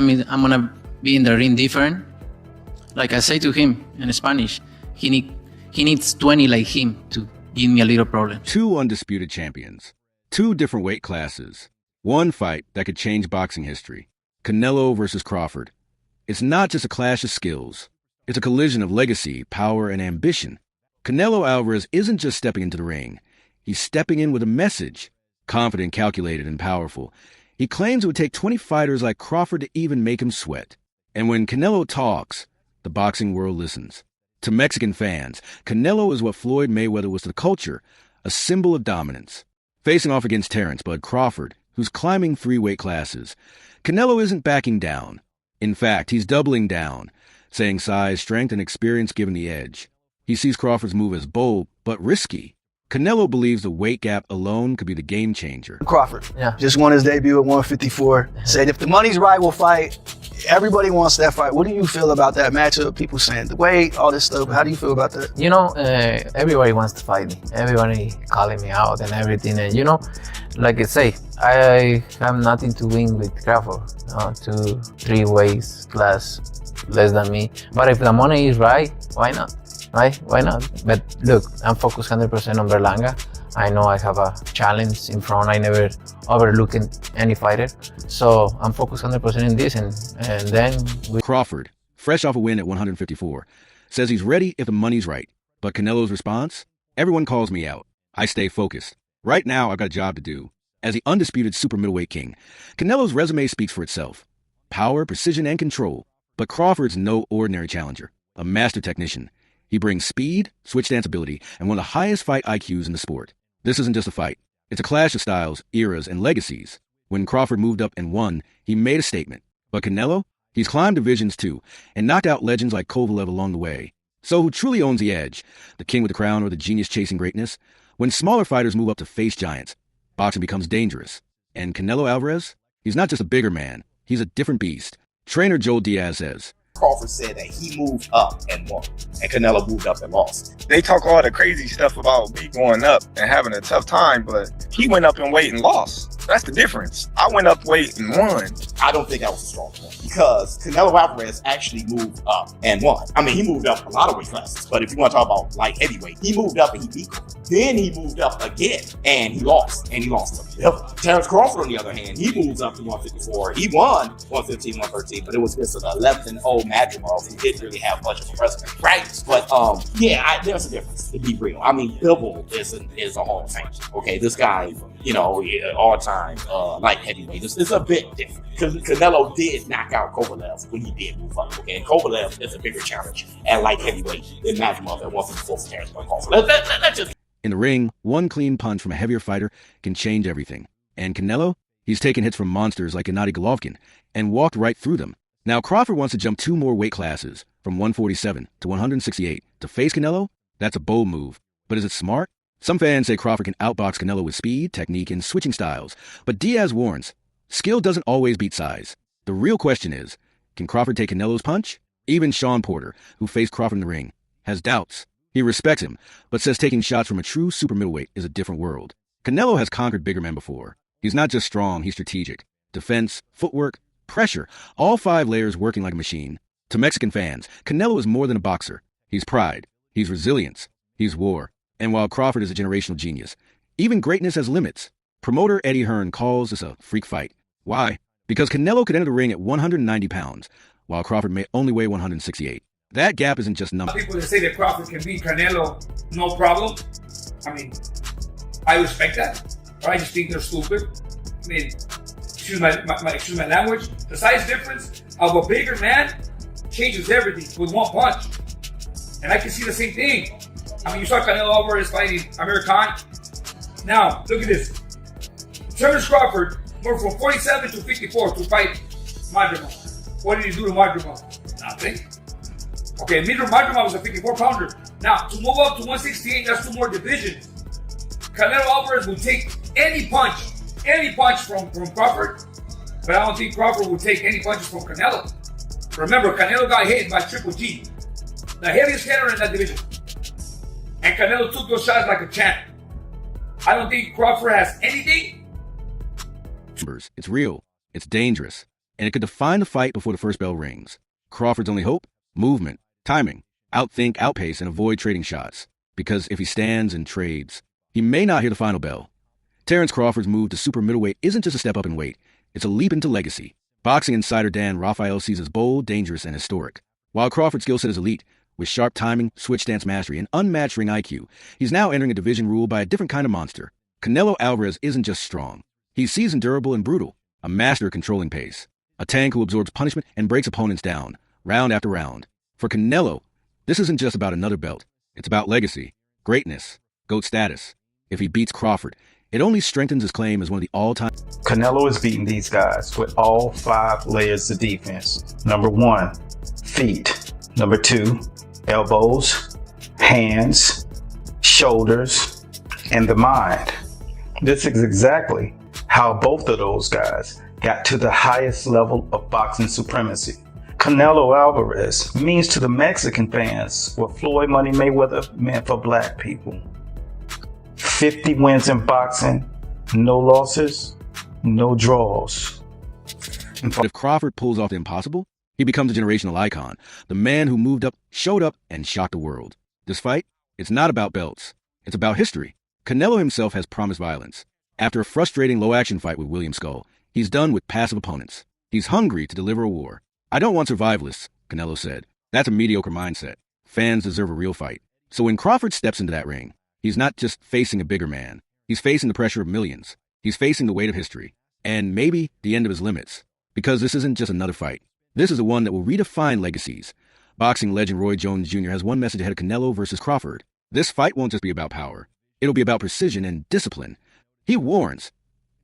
mean, I'm gonna be in the ring different. Like I say to him in Spanish, he needs 20 like him to give me a little problem. Two undisputed champions, two different weight classes, one fight that could change boxing history. Canelo versus Crawford. It's not just a clash of skills. It's a collision of legacy, power, and ambition. Canelo Alvarez isn't just stepping into the ring. He's stepping in with a message. Confident, calculated, and powerful. He claims it would take 20 fighters like Crawford to even make him sweat. And when Canelo talks, the boxing world listens. To Mexican fans, Canelo is what Floyd Mayweather was to the culture, a symbol of dominance. Facing off against Terrence Bud Crawford, who's climbing 3 weight classes, Canelo isn't backing down. In fact, he's doubling down, saying size, strength, and experience given the edge. He sees Crawford's move as bold, but risky. Canelo believes the weight gap alone could be the game changer. Crawford, just won his debut at 154. Said if the money's right, we'll fight. Everybody wants that fight. What do you feel about that matchup? People saying the weight, all this stuff. How do you feel about that? You know, everybody wants to fight me. Everybody calling me out and everything. And you know, like I say, I have nothing to win with Crawford. 2, 3 weights less than me. But if the money is right, why not? Right? Why not? But look, I'm focused 100% on Berlanga. I know I have a challenge in front. I never overlook any fighter. So I'm focused 100% in this, and then Crawford, fresh off a win at 154, says he's ready if the money's right. But Canelo's response? Everyone calls me out. I stay focused. Right now, I've got a job to do. As the undisputed super middleweight king, Canelo's resume speaks for itself. Power, precision, and control. But Crawford's no ordinary challenger. A master technician. He brings speed, switch stance ability, and one of the highest fight IQs in the sport. This isn't just a fight. It's a clash of styles, eras, and legacies. When Crawford moved up and won, he made a statement. But Canelo? He's climbed divisions too, and knocked out legends like Kovalev along the way. So who truly owns the edge? The king with the crown or the genius chasing greatness? When smaller fighters move up to face giants, boxing becomes dangerous. And Canelo Alvarez? He's not just a bigger man. He's a different beast. Trainer Joel Diaz says, Crawford said that he moved up and won, and Canelo moved up and lost. They talk all the crazy stuff about me going up and having a tough time, but he went up in weight and lost. That's the difference. I went up weight and won. I don't think that was a strong point, because Canelo Alvarez actually moved up and won. I mean, he moved up a lot of weight classes, but if you want to talk about light heavyweight, he moved up and he beat him. Then he moved up again and he lost to Bill. Terrence Crawford, on the other hand, he moves up to 154. He won 115, 113, but it was just an 11-0 Madrimov who didn't really have much of a resume, right? But there's a difference, to be real. I mean, Bivol is a Hall of Fame. Okay, this guy, you know, all-time light heavyweight. It's a bit different. Because Canelo did knock out Kovalev when he did move up. Okay, and Kovalev is a bigger challenge at light heavyweight than Madrimov at 154 for Terrence Crawford. That's just. In the ring, one clean punch from a heavier fighter can change everything. And Canelo? He's taken hits from monsters like Gennady Golovkin and walked right through them. Now Crawford wants to jump 2 more weight classes, from 147 to 168, to face Canelo? That's a bold move. But is it smart? Some fans say Crawford can outbox Canelo with speed, technique, and switching styles. But Diaz warns, skill doesn't always beat size. The real question is, can Crawford take Canelo's punch? Even Sean Porter, who faced Crawford in the ring, has doubts. He respects him, but says taking shots from a true super middleweight is a different world. Canelo has conquered bigger men before. He's not just strong, he's strategic. Defense, footwork, pressure, all 5 layers working like a machine. To Mexican fans, Canelo is more than a boxer. He's pride, he's resilience, he's war. And while Crawford is a generational genius, even greatness has limits. Promoter Eddie Hearn calls this a freak fight. Why? Because Canelo could enter the ring at 190 pounds, while Crawford may only weigh 168. That gap isn't just numbers. People that say that Crawford can beat Canelo, no problem. I mean, I respect that, but I just think they're stupid. I mean, excuse my language. The size difference of a bigger man changes everything with one punch. And I can see the same thing. I mean, you saw Canelo Alvarez fighting Amir Khan. Now, look at this. Terrence Crawford moved from 47 to 54 to fight Madrimov. What did he do to Madrimov? Nothing. Okay, Madrimov was a 54-pounder. Now, to move up to 168, that's 2 more divisions. Canelo Alvarez will take any punch from Crawford, but I don't think Crawford will take any punches from Canelo. Remember, Canelo got hit by Triple G, the heaviest hitter in that division. And Canelo took those shots like a champ. I don't think Crawford has anything. It's real. It's dangerous. and it could define the fight before the first bell rings. Crawford's only hope? Movement, timing, outthink, outpace, and avoid trading shots. Because if he stands and trades, he may not hear the final bell. Terrence Crawford's move to super middleweight isn't just a step up in weight, it's a leap into legacy. Boxing insider Dan Raphael sees as bold, dangerous, and historic. While Crawford's skill set is elite, with sharp timing, switch stance mastery, and unmatched ring IQ, he's now entering a division ruled by a different kind of monster. Canelo Alvarez isn't just strong. He's seasoned, durable, and brutal, a master of controlling pace, a tank who absorbs punishment and breaks opponents down, round after round. For Canelo, this isn't just about another belt. It's about legacy, greatness, GOAT status. If he beats Crawford, it only strengthens his claim as one of the all-time. Canelo is beating these guys with all 5 layers of defense. Number 1, feet. Number 2, elbows, hands, shoulders, and the mind. This is exactly how both of those guys got to the highest level of boxing supremacy. Canelo Alvarez means to the Mexican fans what Floyd Money Mayweather meant for black people. 50 wins in boxing, no losses, no draws. But if Crawford pulls off the impossible, he becomes a generational icon, the man who moved up, showed up, and shocked the world. This fight, it's not about belts. It's about history. Canelo himself has promised violence. After a frustrating low-action fight with William Skull, he's done with passive opponents. He's hungry to deliver a war. I don't want survivalists, Canelo said. That's a mediocre mindset. Fans deserve a real fight. So when Crawford steps into that ring, he's not just facing a bigger man. He's facing the pressure of millions. He's facing the weight of history. And maybe the end of his limits. Because this isn't just another fight. This is the one that will redefine legacies. Boxing legend Roy Jones Jr. has one message ahead of Canelo versus Crawford. This fight won't just be about power. It'll be about precision and discipline. He warns,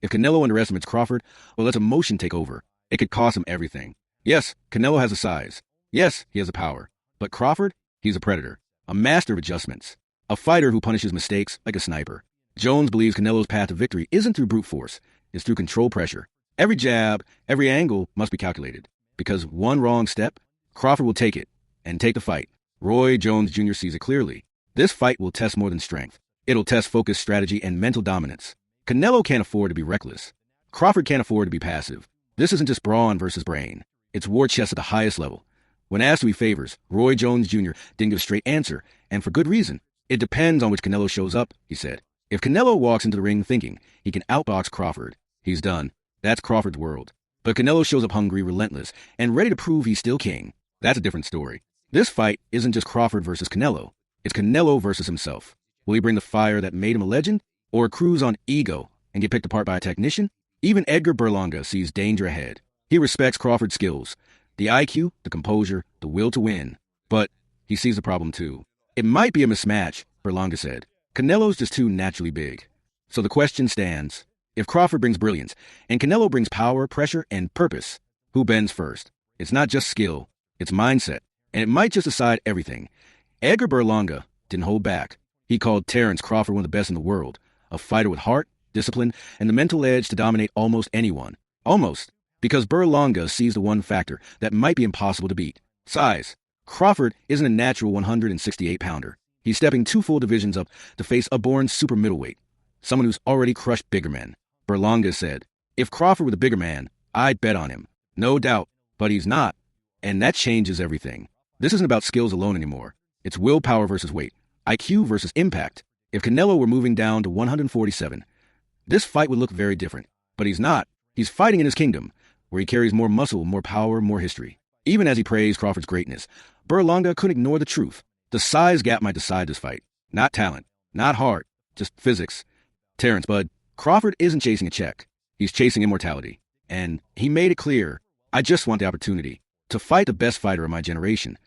if Canelo underestimates Crawford or lets emotion take over, it could cost him everything. Yes, Canelo has a size. Yes, he has a power. But Crawford, he's a predator, a master of adjustments, a fighter who punishes mistakes like a sniper. Jones believes Canelo's path to victory isn't through brute force, it's through controlled pressure. Every jab, every angle must be calculated. Because one wrong step, Crawford will take it, and take the fight. Roy Jones Jr. sees it clearly. This fight will test more than strength. It'll test focus, strategy, and mental dominance. Canelo can't afford to be reckless. Crawford can't afford to be passive. This isn't just brawn versus brain. It's war chess at the highest level. When asked who he favors, Roy Jones Jr. didn't give a straight answer, and for good reason. It depends on which Canelo shows up, he said. If Canelo walks into the ring thinking he can outbox Crawford, he's done. That's Crawford's world. But Canelo shows up hungry, relentless, and ready to prove he's still king. That's a different story. This fight isn't just Crawford versus Canelo. It's Canelo versus himself. Will he bring the fire that made him a legend, or cruise on ego and get picked apart by a technician? Even Edgar Berlanga sees danger ahead. He respects Crawford's skills, the IQ, the composure, the will to win. But he sees the problem too. It might be a mismatch, Berlanga said. Canelo's just too naturally big. So the question stands, if Crawford brings brilliance, and Canelo brings power, pressure, and purpose, who bends first? It's not just skill, it's mindset, and it might just decide everything. Edgar Berlanga didn't hold back. He called Terrence Crawford one of the best in the world, a fighter with heart, discipline, and the mental edge to dominate almost anyone. Almost, because Berlanga sees the one factor that might be impossible to beat: size. Crawford isn't a natural 168-pounder. He's stepping 2 full divisions up to face a born super middleweight, someone who's already crushed bigger men. Berlanga said, if Crawford were the bigger man, I'd bet on him. No doubt, but he's not. And that changes everything. This isn't about skills alone anymore. It's willpower versus weight, IQ versus impact. If Canelo were moving down to 147, this fight would look very different. But he's not. He's fighting in his kingdom, where he carries more muscle, more power, more history. Even as he praised Crawford's greatness, Berlanga couldn't ignore the truth. The size gap might decide this fight. Not talent, not heart, just physics. Terrence, bud, Crawford isn't chasing a check. He's chasing immortality. And he made it clear, I just want the opportunity to fight the best fighter of my generation.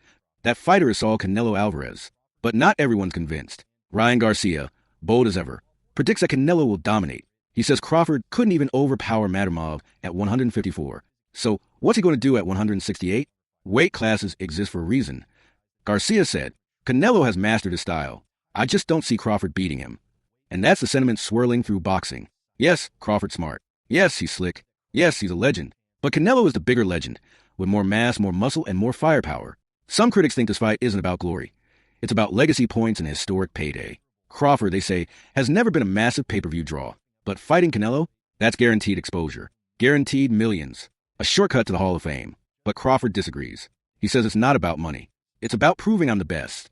That fighter is Saul Canelo Alvarez. But not everyone's convinced. Ryan Garcia, bold as ever, predicts that Canelo will dominate. He says Crawford couldn't even overpower Madrimov at 154. So what's he going to do at 168? Weight classes exist for a reason. Garcia said, Canelo has mastered his style. I just don't see Crawford beating him. And that's the sentiment swirling through boxing. Yes, Crawford's smart. Yes, he's slick. Yes, he's a legend. But Canelo is the bigger legend, with more mass, more muscle, and more firepower. Some critics think this fight isn't about glory. It's about legacy points and a historic payday. Crawford, they say, has never been a massive pay-per-view draw. But fighting Canelo, that's guaranteed exposure. Guaranteed millions. a shortcut to the Hall of Fame. But Crawford disagrees. He says it's not about money. It's about proving I'm the best.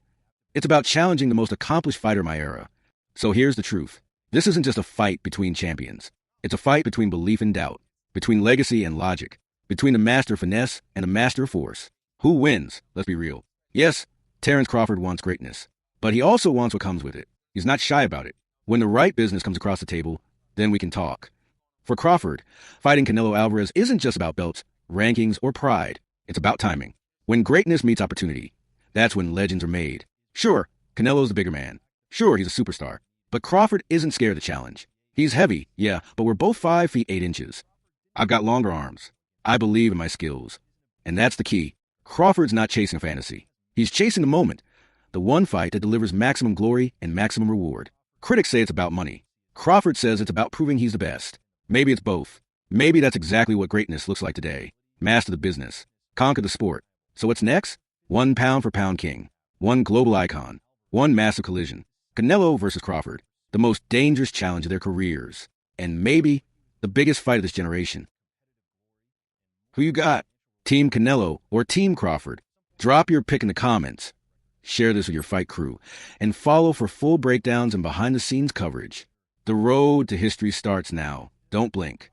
It's about challenging the most accomplished fighter of my era. So here's the truth. This isn't just a fight between champions. It's a fight between belief and doubt, between legacy and logic, between the master of finesse and the master of force. Who wins? Let's be real. Yes, Terence Crawford wants greatness, but he also wants what comes with it. He's not shy about it. When the right business comes across the table, then we can talk. For Crawford, fighting Canelo Alvarez isn't just about belts, rankings, or pride. It's about timing. When greatness meets opportunity, that's when legends are made. Sure, Canelo's the bigger man. Sure, he's a superstar. But Crawford isn't scared of the challenge. He's heavy, yeah, but we're both 5 feet 8 inches. I've got longer arms. I believe in my skills. And that's the key. Crawford's not chasing a fantasy. He's chasing the moment. The one fight that delivers maximum glory and maximum reward. Critics say it's about money. Crawford says it's about proving he's the best. Maybe it's both. Maybe that's exactly what greatness looks like today. Master the business. Conquer the sport. So what's next? 1 pound for pound king. 1 global icon. 1 massive collision. Canelo versus Crawford. The most dangerous challenge of their careers. And maybe the biggest fight of this generation. Who you got? Team Canelo or Team Crawford? Drop your pick in the comments. Share this with your fight crew. And follow for full breakdowns and behind-the-scenes coverage. The road to history starts now. Don't blink.